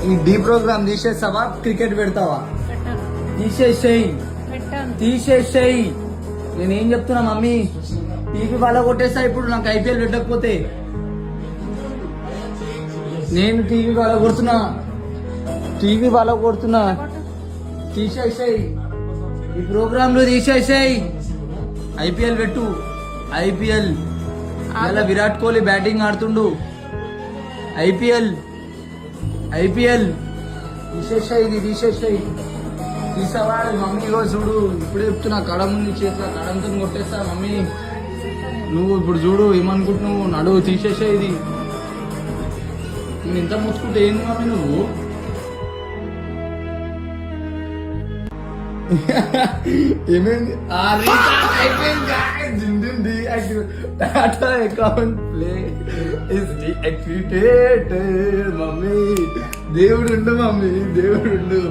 ఈ D programme తీసేస్తావా, cricket పెడతావా? తీసేసేయి, తీసేసేయి. నేనేం చెప్తున్నా మమ్మీ, టీవీ వాళ్ళ కొట్టేస్తా ఇప్పుడు నాకు ఐపీఎల్ పెట్టకపోతే. నేను టీవీ వాళ్ళ కొడుతున్నా, టీవీ వాళ్ళ కొడుతున్నా. తీసేసేయి, ఈ ప్రోగ్రామ్ లో తీసేసేయి. ఐపీఎల్ పెట్టు, ఐపీఎల్. ఇలా విరాట్ కోహ్లీ బ్యాటింగ్ ఆడుతుండు. ఐపీఎల్, ఐపీఎల్ తీసేసాయి, ఇది తీసేసాయి. తీసావా మమ్మీ? చూడు ఇప్పుడే చెప్తున్నా, కడం ఉంది చేతిలో, కడంతో కొట్టేస్తా మమ్మీ. నువ్వు ఇప్పుడు చూడు ఏమనుకుంటున్నావు, నడువు తీసేసాయి ఇది. నేను ఇంత మూసుకుంటే ఏంది మమ్మీ నువ్వు? ఏమైంది? Tata account play is deactivated. Mummy దేవుడు మమ్మీ, దేవుడు.